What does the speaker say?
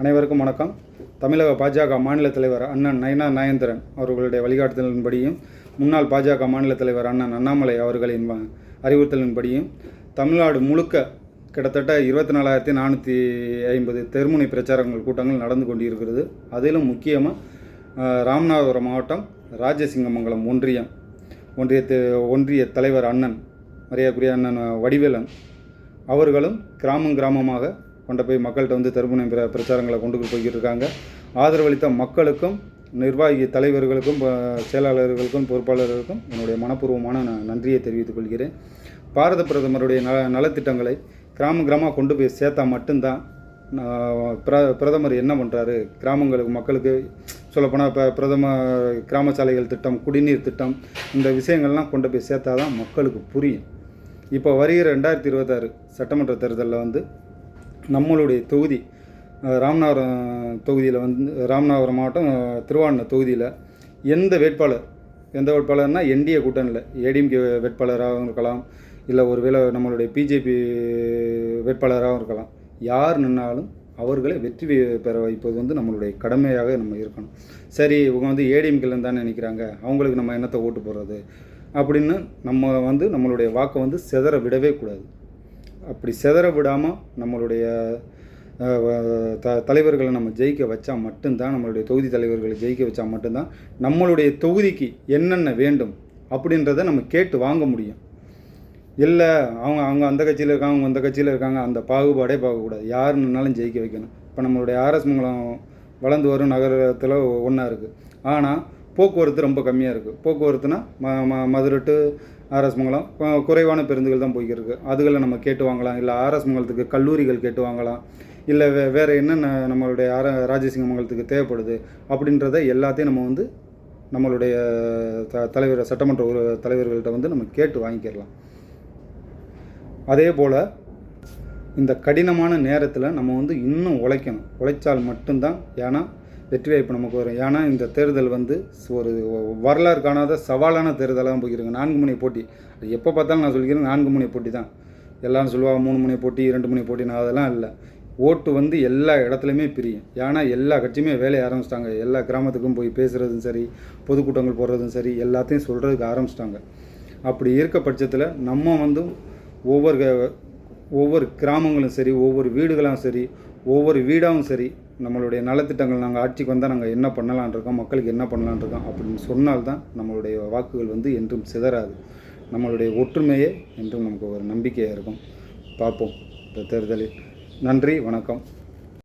அனைவருக்கும் வணக்கம். தமிழக பாஜக மாநில தலைவர் அண்ணன் நயினார் நாகேந்திரன் அவர்களுடைய வழிகாட்டுதலின்படியும், முன்னாள் பாஜக மாநில தலைவர் அண்ணன் அண்ணாமலை அவர்களின் அறிவுறுத்தலின்படியும் தமிழ்நாடு முழுக்க கிட்டத்தட்ட 24,450 தெருமுனை பிரச்சாரங்கள் கூட்டங்கள் நடந்து கொண்டிருக்கிறது. அதிலும் முக்கியமாக ராமநாதபுரம் மாவட்டம் ராஜசிங்கமங்கலம் ஒன்றிய தலைவர் அண்ணன் மரியாதைக்குரிய அண்ணன் வடிவேலன் அவர்களும் கிராமமாக கொண்டு போய் மக்கள்கிட்ட வந்து தெருமுனை பிரச்சாரங்களை கொண்டு போய்கிட்டு இருக்காங்க. ஆதரவளித்த மக்களுக்கும், நிர்வாகி தலைவர்களுக்கும், செயலாளர்களுக்கும், பொறுப்பாளர்களுக்கும் என்னுடைய மனப்பூர்வமான நன்றியை தெரிவித்துக் கொள்கிறேன். பாரத பிரதமருடைய நலத்திட்டங்களை கிராமமாக கொண்டு போய் சேர்த்தா மட்டும்தான் பிரதமர் என்ன பண்ணுறாரு, கிராமங்களுக்கு மக்களுக்கு சொல்லப்போனால் இப்போ பிரதமர் கிராம சாலைகள் திட்டம், குடிநீர் திட்டம், இந்த விஷயங்கள்லாம் கொண்டு போய் சேர்த்தா தான் மக்களுக்கு புரியும். இப்போ வருகிற 2026 சட்டமன்ற தேர்தலில் வந்து நம்மளுடைய தொகுதி ராமநாதபுரம் தொகுதியில் ராமநாதபுரம் மாவட்டம் திருவாரூர் தொகுதியில் எந்த வேட்பாளர்னா என்டிஏ கூட்டணியில் ஏடிஎம்கே வேட்பாளராகவும் இருக்கலாம், இல்லை ஒருவேளை நம்மளுடைய பிஜேபி வேட்பாளராகவும் இருக்கலாம். யார் நின்னாலும் அவர்களை வெற்றி பெற வைப்பது வந்து நம்மளுடைய கடமையாக நம்ம இருக்கணும். சரி, இவங்க வந்து ஏடிஎம்கேலேருந்து தானே நினைக்கிறாங்க, அவங்களுக்கு நம்ம என்னத்தை ஓட்டு போடுறது அப்படின்னு நம்ம நம்மளுடைய வாக்கை வந்து சிதற விடவே கூடாது. அப்படி சிதற விடாமல் நம்மளுடைய தலைவர்களை நம்ம ஜெயிக்க வச்சா மட்டும்தான், நம்மளுடைய தொகுதி தலைவர்களை ஜெயிக்க வச்சா மட்டும்தான் நம்மளுடைய தொகுதிக்கு என்னென்ன வேண்டும் அப்படின்றத நம்ம கேட்டு வாங்க முடியும். இல்லை அவங்க அந்த கட்சியில் இருக்காங்க, அவங்க அந்த கட்சியில் இருக்காங்க, அந்த பாகுபாடே பார்க்கக்கூடாது. யார் நின்னாலும் ஜெயிக்க வைக்கணும். இப்போ நம்மளுடைய ஆர்எஸ் மங்கலம் வளர்ந்து வரும் நகரத்தில் ஒன்றா இருக்குது, ஆனால் போக்குவரத்து ரொம்ப கம்மியாக இருக்குது. போக்குவரத்துனா மதுரை டு ஆர்எஸ் மங்கலம் குறைவான பேருந்துகள் தான் போய்க்கிருக்கு. அதுகளை நம்ம கேட்டு வாங்கலாம். இல்லை ஆர்எஸ் மங்கலத்துக்கு கல்லூரிகள் கேட்டு வாங்கலாம். இல்லை வேறு என்னென்ன நம்மளுடைய ராஜசிங்கமங்கலத்துக்கு தேவைப்படுது அப்படின்றத எல்லாத்தையும் நம்ம வந்து நம்மளுடைய சட்டமன்ற தலைவர்கள்ட்ட வந்து நம்ம கேட்டு வாங்கிக்கிடலாம். அதே போல் இந்த கடினமான நேரத்தில் நம்ம வந்து இன்னும் உழைச்சால் மட்டும்தான் ஏன்னா வெற்றி வாய்ப்பு நமக்கு வரும். ஏன்னா இந்த தேர்தல் வந்து ஒரு வரலாறு காணாத சவாலான தேர்தலாக தான் போய்க்கிறேங்க. 4 முனை போட்டி. அது எப்போ பார்த்தாலும் நான் சொல்லிக்கிறேன், 4 முனை போட்டி தான். எல்லோரும் சொல்லுவாங்க 3 முனை போட்டி, 2 முனை போட்டி. நான் அதெல்லாம் இல்லை. ஓட்டு வந்து எல்லா இடத்துலையுமே பிரியும். ஏன்னா எல்லா கட்சியுமே வேலையை ஆரம்பிச்சிட்டாங்க. எல்லா கிராமத்துக்கும் போய் பேசுகிறதும் சரி, பொதுக்கூட்டங்கள் போடுறதும் சரி, எல்லாத்தையும் சொல்கிறதுக்கு ஆரம்பிச்சிட்டாங்க. அப்படி இருக்க பட்சத்தில் நம்ம வந்து ஒவ்வொரு கிராமங்களும் சரி, ஒவ்வொரு வீடுகளும் சரி, ஒவ்வொரு வீடாகவும் சரி, நம்மளுடைய நலத்திட்டங்கள் நாங்கள் ஆட்சிக்கு வந்தால் நாங்கள் என்ன பண்ணலான் இருக்கோம், மக்களுக்கு என்ன பண்ணலான் இருக்கோம் அப்படின்னு சொன்னால்தான் நம்மளுடைய வாக்குகள் வந்து என்றும் சிதறாது. நம்மளுடைய ஒற்றுமையே என்றும் நமக்கு ஒரு நம்பிக்கையாக இருக்கும். பார்ப்போம் இந்த தேர்தலில். நன்றி, வணக்கம்.